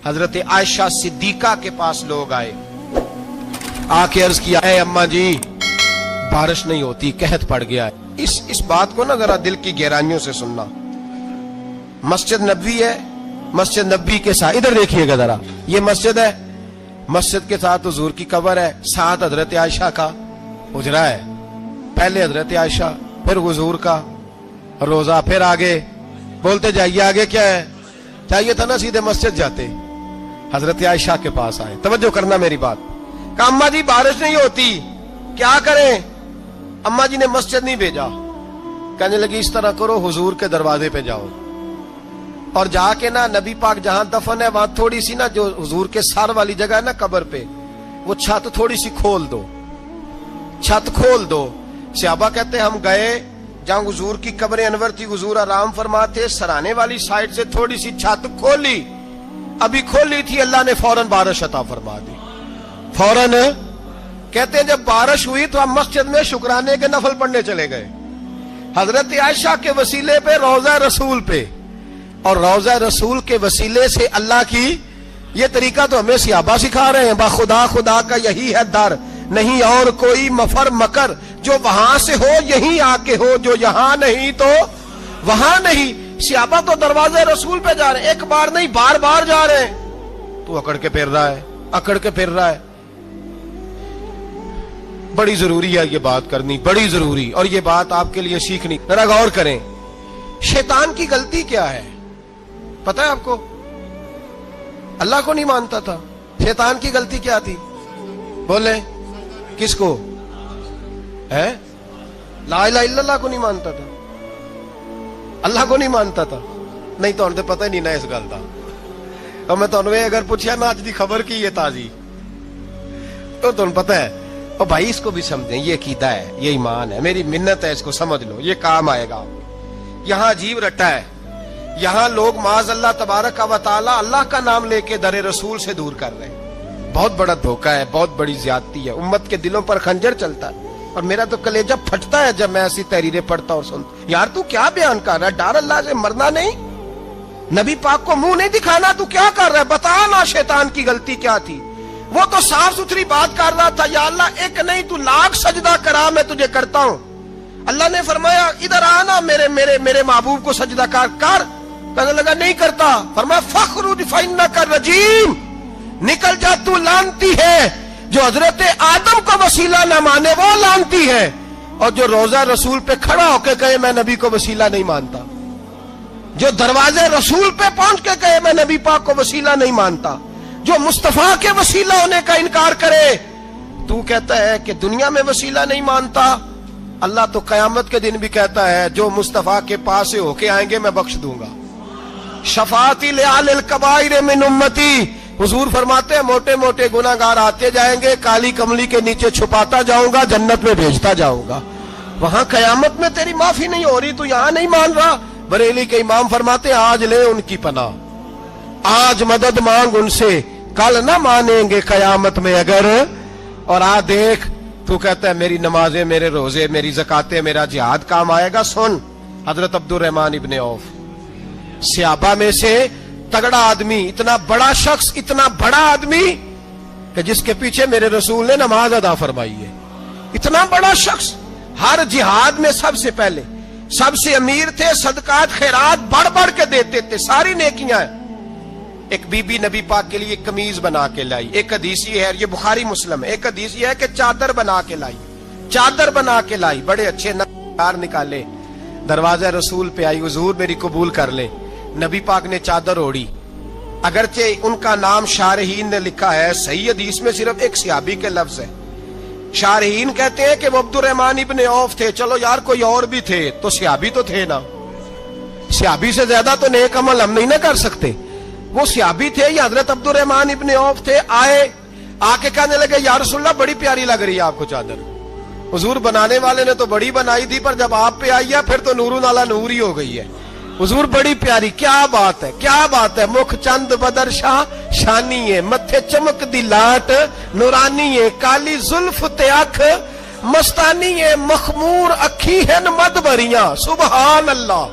حضرت عائشہ صدیقہ کے پاس لوگ آئے، آ کے عرض کیا، اے اماں جی بارش نہیں ہوتی، قحط پڑ گیا ہے۔ اس بات کو نا ذرا دل کی گہرائیوں سے سننا۔ مسجد نبوی ہے، مسجد نبوی کے ساتھ ادھر دیکھیے گا ذرا، یہ مسجد ہے، مسجد کے ساتھ حضور کی قبر ہے، ساتھ حضرت عائشہ کا حجرہ ہے، پہلے حضرت عائشہ پھر حضور کا روزہ، پھر آگے بولتے جائیے آگے کیا ہے۔ چاہیے تھا نا سیدھے مسجد جاتے، حضرت عائشہ کے پاس آئے۔ توجہ کرنا میری بات، کہ اماں جی بارش نہیں ہوتی کیا کریں؟ اماں جی نے مسجد نہیں بھیجا، کہنے لگی اس طرح کرو، حضور کے دروازے پہ جاؤ اور جا کے نا نبی پاک جہاں دفن ہے وہاں تھوڑی سی نا جو حضور کے سر والی جگہ ہے نا قبر پہ، وہ چھت تھوڑی سی کھول دو، چھت کھول دو۔ صحابہ کہتے ہم گئے جہاں حضور کی قبر انور تھی، حضور آرام فرماتے، سرانے والی سائڈ سے تھوڑی سی چھت کھولی، ابھی کھولی تھی اللہ نے فوراً بارش عطا فرما دی، فوراً۔ کہتے ہیں جب بارش ہوئی تو ہم مسجد میں شکرانے کے نفل پڑھنے چلے گئے، حضرت عائشہ کے وسیلے پہ، روضہ رسول پہ، اور روضہ رسول کے وسیلے سے اللہ کی یہ طریقہ تو ہمیں صحابہ سکھا رہے ہیں، خدا خدا کا یہی ہے در، نہیں اور کوئی مفر مکر، جو وہاں سے ہو یہیں آ کے ہو، جو یہاں نہیں تو وہاں نہیں۔ صحابہ تو دروازے رسول پہ جا رہے ہیں، ایک بار نہیں بار بار جا رہے ہیں، تو اکڑ کے پھر رہا ہے، اکڑ کے پھر رہا ہے۔ بڑی ضروری ہے یہ بات کرنی، بڑی ضروری، اور یہ بات آپ کے لیے سیکھنی۔ ذرا غور کریں، شیطان کی غلطی کیا ہے پتہ ہے آپ کو؟ اللہ کو نہیں مانتا تھا، شیطان کی غلطی کیا تھی؟ بولیں کس کو؟ ہے لا الہ الا اللہ کو نہیں مانتا تھا، اللہ کو نہیں مانتا تھا؟ نہیں تو انہیں پتہ ہی نہیں نہ اس گل دا۔ اور میں تو اگر پوچھیا نا اج دی خبر کی یہ تازی تو تمہیں پتہ ہے، اور بھائی اس کو بھی سمجھیں، یہ عقیدہ ہے، یہ ایمان ہے، میری منت ہے، اس کو سمجھ لو، یہ کام آئے گا۔ یہاں عجیب رٹا ہے، یہاں لوگ معاذ اللہ تبارک و تعالی اللہ کا نام لے کے در رسول سے دور کر رہے ہیں۔ بہت بڑا دھوکہ ہے، بہت بڑی زیادتی ہے، امت کے دلوں پر خنجر چلتا ہے، اور میرا تو کلیجہ پھٹتا ہے جب میں ایسی تحریریں پڑھتا اور سنتا۔ یار تو کیا بیان کر رہا ہے؟ ڈر اللہ سے مرنا نہیں، نبی پاک کو منہ نہیں دکھانا، تو کیا کر رہا ہے؟ بتا نا شیطان کی غلطی کیا تھی؟ وہ تو صاف ستھری بات کر رہا تھا، یا اللہ ایک نہیں تو لاکھ سجدہ کرا میں تجھے کرتا ہوں۔ اللہ نے فرمایا ادھر آنا، میرے محبوب کو سجدہ کر، کہنے لگا نہیں کرتا، فرمایا فخرج فإنک رجیم، نکل جا تو لعنتی ہے۔ جو حضرت آدم کو وسیلہ نہ مانے وہ لعنتی ہے، اور جو روضہ رسول پہ کھڑا ہو کے کہے میں نبی کو وسیلہ نہیں مانتا، جو دروازے رسول پہ پہنچ کے کہے میں نبی پاک کو وسیلہ نہیں مانتا، جو مصطفیٰ کے وسیلہ ہونے کا انکار کرے، تو کہتا ہے کہ دنیا میں وسیلہ نہیں مانتا، اللہ تو قیامت کے دن بھی کہتا ہے جو مصطفیٰ کے پاس سے ہو کے آئیں گے میں بخش دوں گا۔ شفاعتی لأہل الکبائر من امتی، حضور فرماتے ہیں موٹے موٹے گناہگار آتے جائیں گے، کالی کملی کے نیچے چھپاتا جاؤں گا، جنت میں بھیجتا جاؤں گا۔ وہاں قیامت میں تیری معافی نہیں ہو رہی، تو یہاں نہیں مان رہا۔ بریلی کے امام فرماتے ہیں آج لے ان کی پناہ، آج مدد مانگ ان سے، کل نہ مانیں گے قیامت میں اگر۔ اور دیکھ تو کہتا ہے میری نمازیں، میرے روزے، میری زکاتیں، میرا جہاد کام آئے گا۔ سن، حضرت عبد الرحمن ابن عوف صحابہ میں سے تگڑا آدمی، اتنا بڑا شخص، اتنا بڑا آدمی کہ جس کے پیچھے میرے رسول نے نماز ادا فرمائی ہے، اتنا بڑا شخص، ہر جہاد میں سب سے پہلے، سب سے امیر تھے، صدقات خیرات بڑھ بڑھ کے دیتے تھے، ساری نیکیاں ہیں۔ ایک بی بی نبی پاک کے لیے ایک قمیض بنا کے لائی، ایک حدیث یہ ہے، یہ بخاری مسلم ہے، ایک حدیث یہ ہے کہ چادر بنا کے لائی، چادر بنا کے لائی، بڑے اچھے نقار نکالے، دروازہ رسول پہ آئی، حضور میری قبول کر لے۔ نبی پاک نے چادر اوڑی، اگرچہ ان کا نام شارحین نے لکھا ہے، صحیح حدیث میں صرف ایک صحابی کے لفظ ہے۔ شارحین کہتے ہیں کہ وہ عبد الرحمن ابن عوف تھے، چلو یار کوئی اور بھی تھے تو صحابی تو تھے نا، صحابی سے زیادہ تو نیک عمل ہم نہیں نہ کر سکتے، وہ صحابی تھے یا حضرت عبد الرحمن ابن عوف تھے۔ آئے، آ کے کہنے لگے یا رسول اللہ بڑی پیاری لگ رہی ہے آپ کو چادر۔ حضور بنانے والے نے تو بڑی بنائی تھی، پر جب آپ پہ آئی ہے پھر تو نورون علی نور ہی ہو گئی ہے۔ حضور بڑی پیاری، کیا بات ہے، کیا بات ہے، مکھ چند بدر شاہ شانی ہے، متھے چمک دی لاٹ نورانی ہے، کالی زلف تے اکھ مستانی ہے، مخمور اکھی ہن مد بریاں۔ سبحان اللہ،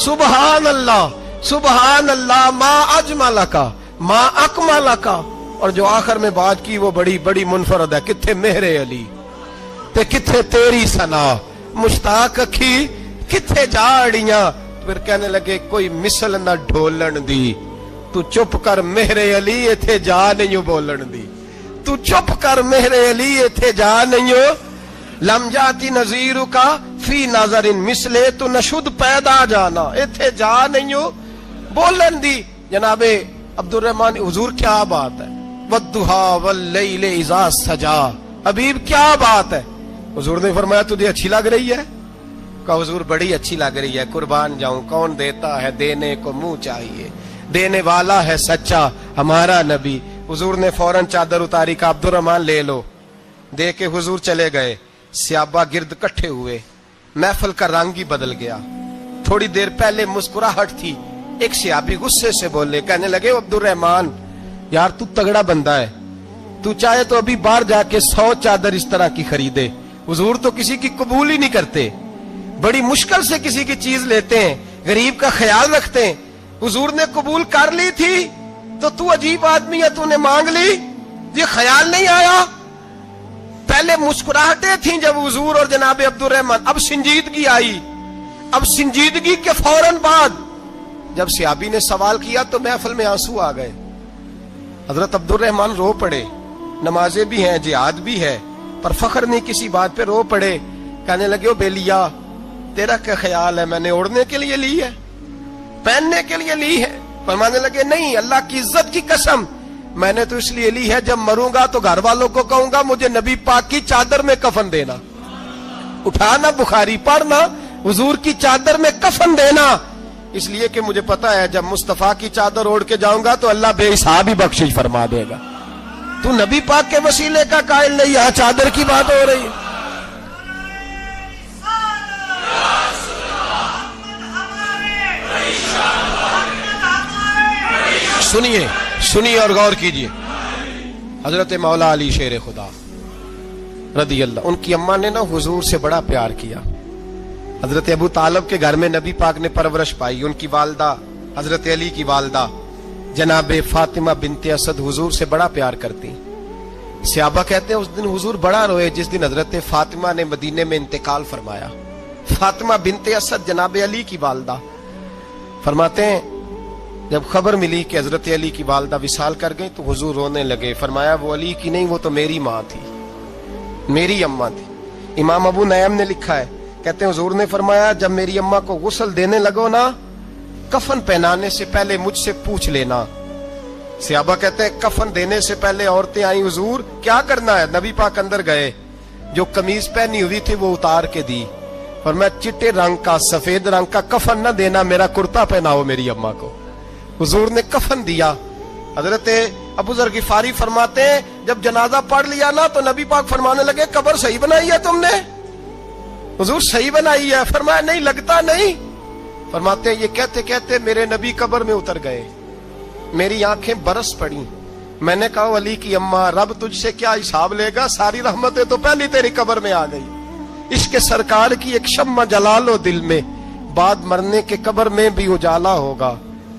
سبحان اللہ، سبحان اللہ، ما اجمل کا मां अकमाला का, और जो आखिर में बात की वो बड़ी बड़ी मुनफरद है, किथे मेहरे अली ते किथे तेरी सना, मुश्ताक अखी किथे जाड़ियां। फिर कहने लगे कोई मिसल ना ढोलन दी, तू चुप कर मेहरे अली इथे जा नहीं बोलन दी, तू चुप कर मेहरे अली इथे जा नहीं हो। लम जाती नजीर का फी नजरिन मिसले, तू नशुद पैदा जाना इथे जा नहीं हो बोलन दी। जनाबे अब्दुल रहमान हुजूर क्या बात है, वद्दुहा वल्लैल इज़ा सजा, हबीब क्या बात है। हुजूर ने फरमाया तुझे अच्छी लग रही है? कहा हुजूर बड़ी अच्छी लग रही है, कुर्बान जाऊं, कौन देता है देने को मुंह चाहिए, देने वाला है सच्चा हमारा नबी। हुजूर ने फौरन चादर उतारी, का अब्दुल रहमान ले लो, दे के हुजूर चले गए। सहाबा गिर्द इकट्ठे हुए, महफिल का रंग ही बदल गया। थोड़ी देर पहले मुस्कुराहट थी, एक सहाबी गुस्से से बोले, कहने लगे अब्दुल रहमान यार तू तगड़ा बंदा है, तू चाहे तो अभी बाहर जाके 100 चादर इस तरह की खरीदे, हुजूर तो किसी की कबूल ही नहीं करते, बड़ी मुश्किल से किसी की चीज लेते हैं, गरीब का ख्याल रखते हैं, हुजूर ने कबूल कर ली थी तो तू अजीब आदमी है, तूने मांग ली, ये ख्याल नहीं आया। पहले मुस्कुराहटें थी जब हुजूर और जनाब अब्दुल रहमान, अब संजीदगी आई। अब संजीदगी के फौरन बाद जब सहाबी ने सवाल किया तो महफिल में आंसू आ गए। हजरत अब्दुल रहमान रो पड़े, नमाजें भी हैं, जिहाद भी है, पर फख्र नहीं किसी बात पे, रो पड़े। कहने लगे ओ बेलिया तेरा क्या ख्याल है, मैंने ओढ़ने के लिए ली है, पहनने के लिए ली है? फरमाने लगे नहीं, अल्लाह की इज्जत की कसम, मैंने तो इसलिए ली है जब मरूंगा तो घर वालों को कहूंगा मुझे नबी पाक की चादर में कफन देना, उठाना बुखारी पढ़ना, हुजूर की चादर में कफन देना, इसलिए कि मुझे पता है जब मुस्तफा की चादर ओढ़ के जाऊंगा तो अल्लाह बेहिसाब ही बख्शिश फरमा देगा। तू नबी पाक के वसीले का कायल नहीं, यहां चादर की बात हो रही है। सुनिए सुनिए और गौर कीजिए। हजरत मौला अली शेर खुदा रदी अल्लाह, उनकी अम्मा ने ना हुजूर से बड़ा प्यार किया। हजरत अबू तालिब के घर में नबी पाक ने परवरिश पाई। उनकी वालदा हजरत अली की वालदा जनाबे फातिमा बिनते असद हुजूर से बड़ा प्यार करती। सहाबा कहते हैं उस दिन हुजूर बड़ा रोए जिस दिन हजरत फातिमा ने मदीने में इंतकाल फरमाया। फातिमा बिनते असद जनाबे अली की वालदा, फरमाते हैं जब खबर मिली कि हजरत अली की वालदा विसाल कर गई तो हुजूर रोने लगे। फरमाया वो अली की नहीं, वो तो मेरी माँ थी, मेरी अम्मा थी। इमाम अबू नईम ने लिखा है, कहते हैं हुजूर ने फरमाया जब मेरी अम्मा को गुस्ल देने लगो ना, कफन पहनाने से पहले मुझसे पूछ लेना। सहाबा कहते हैं कफन देने से पहले औरतें आई, हुजूर क्या करना है? नबी पाक अंदर गए, जो कमीज पहनी हुई थी वो उतार के दी, और मैं चिट्टे रंग का सफेद रंग का कफन न देना, मेरा कुर्ता पहनाओ मेरी अम्मा को। हुजूर ने कफन दिया। हजरत अबू जर गिफारी फरमाते हैं जब जनाजा पढ़ लिया ना तो नबी पाक फरमाने लगे कब्र सही बनाई है तुमने? हुजूर सही बनाई है। फरमाया नहीं लगता नहीं। फरमाते हैं ये कहते कहते मेरे नबी कब्र में उतर गए, मेरी आंखें बरस पड़ी। मैंने कहा अली की अम्मा रब तुझसे क्या हिसाब लेगा, सारी रहमतें तो पहली तेरी कब्र में आ गई। इश्क सरकार की एक शम्मा जला लो दिल में, बाद मरने के कब्र में भी उजाला होगा।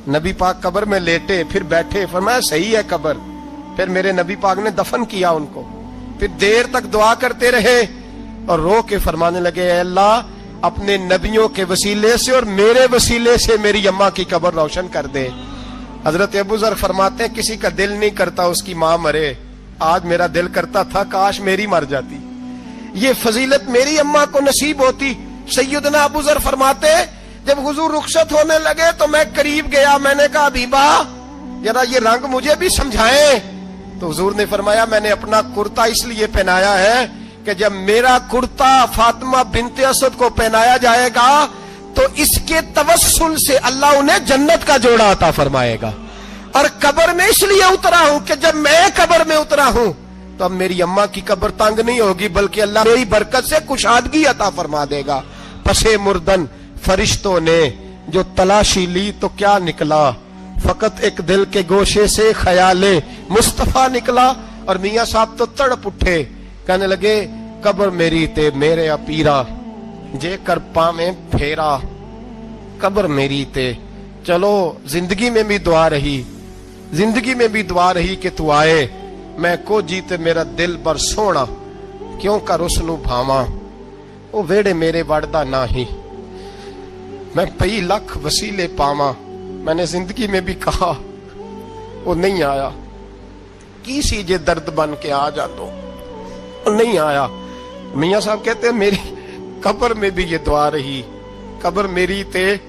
नबी पाक कब्र में लेटे फिर बैठे, फरमाया सही है कब्र। फिर मेरे नबी पाक ने दफन किया उनको, फिर देर तक दुआ करते रहे और रो के फरमाने लगे अल्लाह अपने नबियों के वसीले से और मेरे वसीले से मेरी अम्मा की कब्र रोशन कर दे। हजरत अबू जर फरमाते हैं किसी का दिल नहीं करता उसकी माँ मरे, आज मेरा दिल करता था काश मेरी मर जाती, ये फजीलत मेरी अम्मा को नसीब होती। सैयदना अबू जर फरमाते जब हुजूर रुखसत होने लगे तो मैं करीब गया, मैंने कहा हबीबा जरा ये रंग मुझे भी समझाएं। तो हुजूर ने फरमाया मैंने अपना कुर्ता इसलिए पहनाया है कि जब मेरा कुर्ता फातिमा बिनते असद को पहनाया जाएगा तो इसके तवस्सुल से अल्लाह उन्हें जन्नत का जोड़ा अता फरमाएगा। और कब्र में इसलिए उतरा हूं कि जब मैं कब्र में उतरा हूं तो अब मेरी अम्मा की कब्र तंग नहीं होगी, बल्कि अल्लाह मेरी बरकत से कुशादगी अता फरमा देगा। पसे मुर्दन फरिश्तों ने जो तलाशी ली तो क्या निकला, फकत एक दिल के गोशे से ख्याले मुस्तफा निकला। और मियां साहब तो तड़प उठे, कहने लगे कब्र मेरी ते मेरे अपीरा, जे कर पावे फेरा। कब्र मेरी ते, चलो जिंदगी में भी दुआ रही, जिंदगी में भी दुआ रही कि तू आए, मैं को जीते मेरा दिल पर सोना, क्यों कर उसनू भावा, वो वेड़े मेरे वड़दा नाही, मैं कई लख वसीले पावा। मैंने जिंदगी में भी कहा, वो नहीं आया। की सी जे दर्द बन के आ जा तो, वो नहीं आया। मियाँ साहब कहते हैं मेरी कब्र में भी ये दुआ रही, कब्र मेरी ते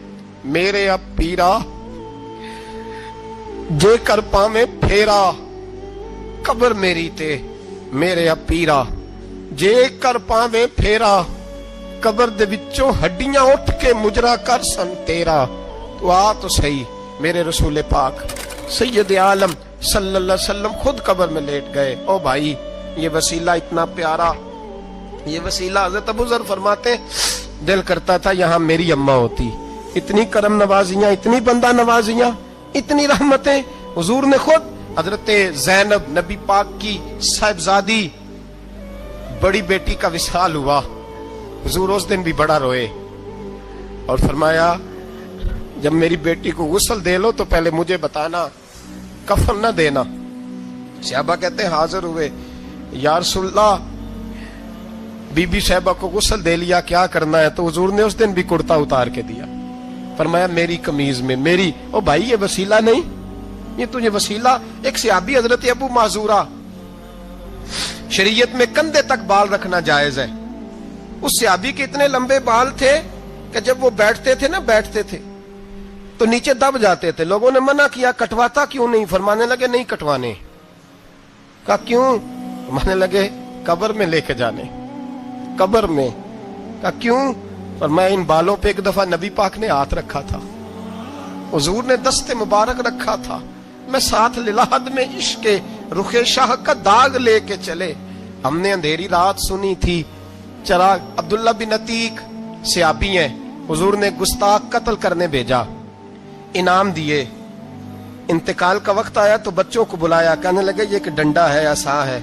मेरे अब पीरा, जे कर पावे फेरा, कब्र मेरी ते मेरे अब पीरा, जे कर पावे फेरा, कब्र दे विचों हड्डियां उठ के मुजरा कर सन तेरा। तो आ तो सही, मेरे रसूल पाक सैयद आलम सल्लल्लाहु अलैहि वसल्लम खुद कब्र में लेट गए। ओ भाई, ये वसीला इतना प्यारा, ये वसीला हज़रत अबू ज़र फरमाते दिल करता था यहाँ मेरी अम्मा होती। इतनी करम नवाजियां, इतनी बंदा नवाजियां, इतनी रहमतें। हुजूर ने खुद हजरत ज़ैनब नबी पाक की साहिबजादी बड़ी बेटी का विसाल हुआ, हुजूर उस दिन भी बड़ा रोए और फरमाया जब मेरी बेटी को गुस्ल दे लो तो पहले मुझे बताना, कफन न देना। सहाबा कहते हैं हाजिर हुए, या रसूलल्लाह बीबी साहबा को गुस्ल दे लिया, क्या करना है? तो हुजूर ने उस दिन भी कुर्ता उतार के दिया, फरमाया मेरी कमीज में मेरी। ओ भाई, ये वसीला नहीं, ये तुझे वसीला। एक सहाबी हजरत अबू माजूरा, शरीयत में कंधे तक बाल रखना जायज है। उस सहाबी के इतने लंबे बाल थे कि जब वो बैठते थे तो नीचे दब जाते थे। लोगों ने मना किया, कटवाता क्यों नहीं? फरमाने लगे नहीं कटवाने। कहा क्यों? फरमाने लगे कब्र में लेके जाने, कब्र में। कहा क्यों? पर मैं इन बालों पे एक दफा नबी पाक ने हाथ रखा था, हुजूर ने दस्ते मुबारक रखा था, मैं साथ लिलाहद में इश्क रुखे शाह का दाग लेके चले। हमने अंधेरी रात सुनी थी, चराग। अब्दुल्ला बिन अतीक सहाबी हैं, हुजूर ने गुस्ताख कत्ल करने भेजा, इनाम दिए। इंतकाल का वक्त आया तो बच्चों को बुलाया, कहने लगे ये एक डंडा है, आसा है,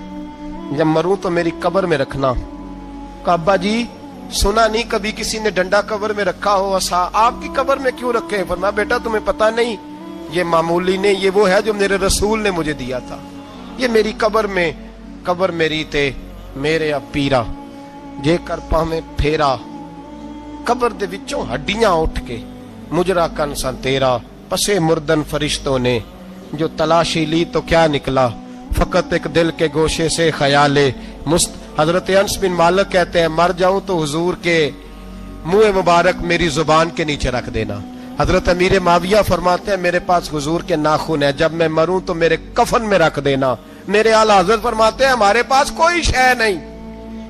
जब मरूं तो मेरी कब्र में रखना। कहा अब्बा जी, सुना नहीं कभी किसी ने डंडा कब्र में रखा हो, आसा आपकी कब्र में क्यों रखे? फरमाया बेटा तुम्हें पता नहीं, ये मामूली ने, ये वो है जो मेरे रसूल ने मुझे दिया था, ये मेरी कब्र में, कब्र मेरी ते मेरे अब पीरा, जे कर पावे फेरा, कब्र दे विचों हड्डियां उठ के मुजरा कन सन तेरा। पसे मुर्दन फरिश्तों ने जो तलाशी ली तो क्या निकला, फकत एक दिल के गोशे से ख्याले मुस्त। हजरत अनस बिन मालिक कहते हैं मर जाऊं तो हुजूर के मुंह मुबारक मेरी जुबान के नीचे रख देना। हजरत अमीर माविया फरमाते हैं मेरे पास हुजूर के नाखून है, जब मैं मरूं तो मेरे कफन में रख देना। मेरे आला हजरत फरमाते हैं हमारे पास कोई शय नहीं,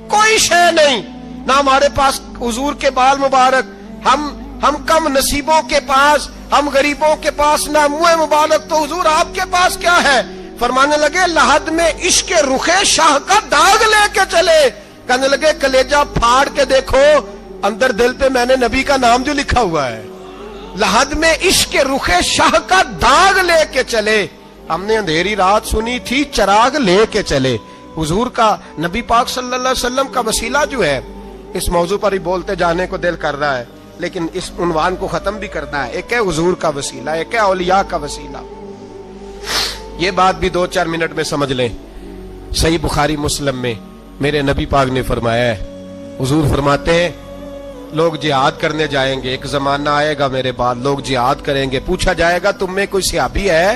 कोई शय नहीं, ना हमारे पास हुजूर के बाल मुबारक। हम कम नसीबों के पास, हम गरीबों के पास ना मुंह मुबारक, तो हुजूर आपके पास क्या है? फरमाने लगे लहद में इश्क रुखे शाह का दाग लेके चले। कहने लगे कलेजा फाड़ के देखो, अंदर दिल पे मैंने नबी का नाम जो लिखा हुआ है। लहद में इश्क रुखे शाह का दाग लेके चले। हमने अंधेरी रात सुनी थी, चराग लेके चले। हुजूर का, नबी पाक सल्लल्लाहु अलैहि वसल्लम का वसीला जो है, इस मौजू पर ही बोलते जाने को दिल कर रहा है, लेकिन इस उन्वान को खत्म भी करना है। एक है हुजूर का वसीला, एक है औलिया का वसीला। ये बात भी 2-4 मिनट में समझ लें। सही बुखारी मुस्लिम में मेरे नबी पाक ने फरमाया है, हुजूर फरमाते हैं लोग जिहाद करने जाएंगे, एक जमाना आएगा मेरे बाद लोग जिहाद करेंगे, पूछा जाएगा तुम में कोई सहाबी है?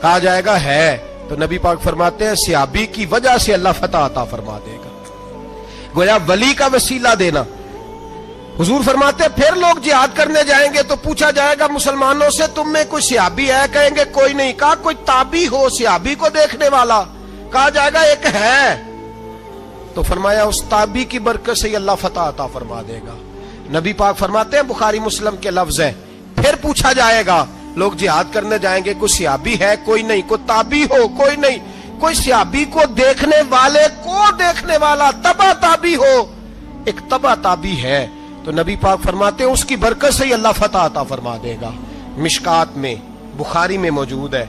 कहा जाएगा है, तो नबी पाक फरमाते हैं सहाबी की वजह से अल्लाह फतह अता फरमा देगा। गोया वली का वसीला देना। हुजूर फरमाते फिर लोग जिहाद करने जाएंगे तो पूछा जाएगा मुसलमानों से तुम में कोई सहाबी है? कहेंगे कोई नहीं। कहा कोई ताबी हो सहाबी को देखने वाला? कहा जाएगा एक है। तो फरमाया उस ताबी की बरकत से अल्लाह फतह अता फरमा देगा। नबी पाक फरमाते हैं बुखारी मुस्लिम के लफ्ज है, फिर पूछा जाएगा लोग जिहाद करने जाएंगे, कोई सहाबी है? कोई नहीं। कोई ताबी हो? कोई नहीं। कोई सहाबी को देखने वाले को देखने वाला तबा ताबी हो? एक तबा ताबी है। तो नबी पाक फरमाते हैं उसकी बरकत से ही अल्लाह फतह अता फरमा देगा। मिशकात में, बुखारी में मौजूद है।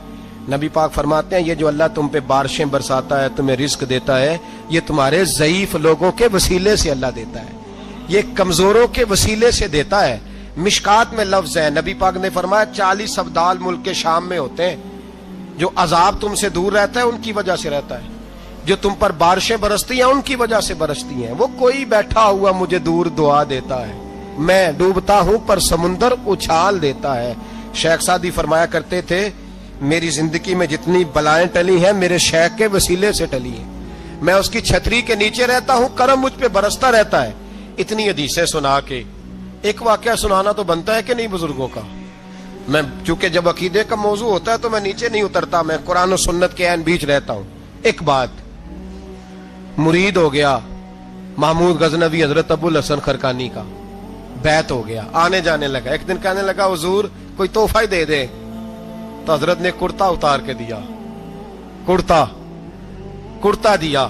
नबी पाक फरमाते हैं ये जो अल्लाह तुम पे बारिशें बरसाता है, तुम्हें रिस्क देता है, ये तुम्हारे ज़ईफ लोगों के वसीले से अल्लाह देता है, ये कमजोरों के वसीले से देता है। मिशकात में लफ्ज है, नबी पाक ने फरमाया 40 अब्दाल मुल्क के शाम में होते हैं, جو عذاب تم سے دور رہتا ہے ان کی وجہ سے رہتا ہے، جو تم پر بارشیں برستی ہیں ان کی وجہ سے برستی ہیں۔ وہ کوئی بیٹھا ہوا مجھے دور دعا دیتا ہے، میں ڈوبتا ہوں پر سمندر اچھال دیتا ہے۔ شیخ سعدی فرمایا کرتے تھے میری زندگی میں جتنی بلائیں ٹلی ہیں میرے شیخ کے وسیلے سے ٹلی ہیں، میں اس کی چھتری کے نیچے رہتا ہوں، کرم مجھ پہ برستا رہتا ہے۔ اتنی حدیثیں سنا کے ایک واقعہ سنانا تو بنتا ہے کہ نہیں بزرگوں کا؟ میں چونکہ جب عقیدے کا موضوع ہوتا ہے تو میں نیچے نہیں اترتا، میں قرآن و سنت کے عین بیچ رہتا ہوں۔ ایک بات، مرید ہو گیا محمود غزنوی حضرت ابو الحسن خرقانی کا، بیعت ہو گیا، آنے جانے لگا۔ ایک دن کہنے لگا حضور کوئی تحفہ ہی دے دے، تو حضرت نے کرتا اتار کے دیا، کرتا دیا۔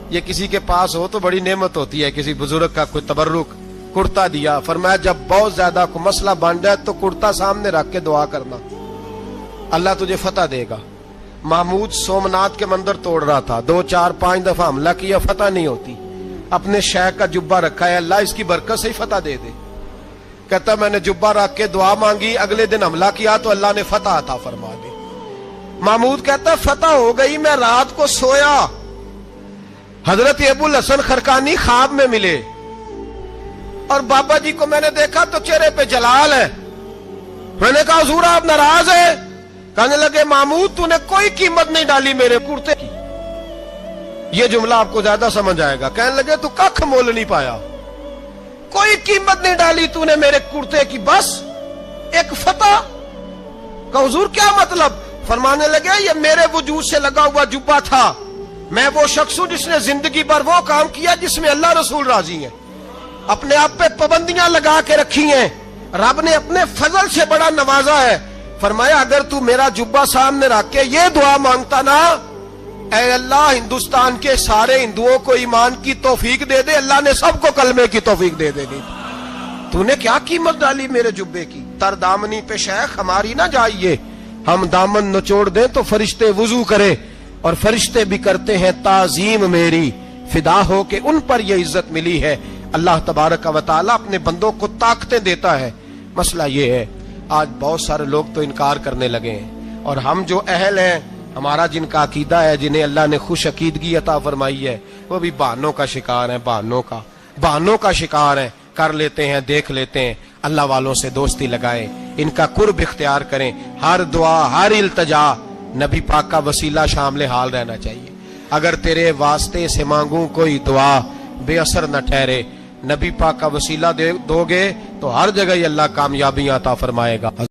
یہ کسی کے پاس ہو تو بڑی نعمت ہوتی ہے، کسی بزرگ کا کوئی تبرک، کرتا دیا۔ فرمایا جب بہت زیادہ کوئی مسئلہ بن جائے تو کرتا سامنے رکھ کے دعا کرنا، اللہ تجھے فتح دے گا۔ محمود سومناتھ کے مندر توڑ رہا تھا، 2 4 5 دفعہ حملہ کیا، فتح نہیں ہوتی۔ اپنے شیخ کا جبہ رکھا ہے، اللہ اس کی برکت سے ہی فتح دے دے۔ کہتا میں نے جبہ رکھ کے دعا مانگی، اگلے دن حملہ کیا تو اللہ نے فتح عطا فرما دی۔ محمود کہتا فتح ہو گئی، میں رات کو سویا، حضرت ابو الحسن خرقانی خواب میں ملے، اور بابا جی کو میں نے دیکھا تو چہرے پہ جلال ہے۔ میں نے کہا حضور آپ ناراض ہیں؟ کہنے لگے محمود تو نے کوئی قیمت نہیں ڈالی میرے کرتے کی۔ یہ جملہ آپ کو زیادہ سمجھ آئے گا۔ کہنے لگے تو ککھ مول نہیں پایا، کوئی قیمت نہیں ڈالی تو نے میرے کرتے کی، بس ایک فتح۔ کہ حضور کیا مطلب؟ فرمانے لگے یہ میرے وجود سے لگا ہوا جبہ تھا، میں وہ شخص ہوں جس نے زندگی پر وہ کام کیا جس میں اللہ رسول راضی ہیں، اپنے آپ پہ پابندیاں لگا کے رکھی ہیں، رب نے اپنے فضل سے بڑا نوازا ہے۔ فرمایا اگر تو میرا جبہ سامنے رکھ کے یہ دعا مانگتا نا، اے اللہ ہندوستان کے سارے ہندوؤں کو ایمان کی توفیق دے دے، اللہ نے سب کو کلمے کی توفیق دے دینی۔ تو نے کیا قیمت ڈالی میرے جبے کی؟ تر دامنی پہ شیخ ہماری نہ جائیے، ہم دامن نچوڑ دیں تو فرشتے وضو کرے، اور فرشتے بھی کرتے ہیں تعظیم میری، فدا ہو کہ ان پر یہ عزت ملی ہے۔ اللہ تبارک و تعالیٰ اپنے بندوں کو طاقتیں دیتا ہے۔ مسئلہ یہ ہے آج بہت سارے لوگ تو انکار کرنے لگے ہیں، اور ہم جو اہل ہیں، ہمارا جن کا عقیدہ ہے، جنہیں اللہ نے خوش عقیدگی عطا فرمائی ہے، وہ بھی بہانوں کا شکار ہیں، بہانوں کا شکار ہیں، کر لیتے ہیں، دیکھ لیتے ہیں۔ اللہ والوں سے دوستی لگائیں، ان کا قرب اختیار کریں، ہر دعا ہر التجا نبی پاک کا وسیلہ شامل حال رہنا چاہیے۔ اگر تیرے واسطے سے مانگوں کوئی دعا بے اثر نہ ٹھہرے، نبی پاک کا وسیلہ دو گے تو ہر جگہ ہی اللہ کامیابی عطا فرمائے گا۔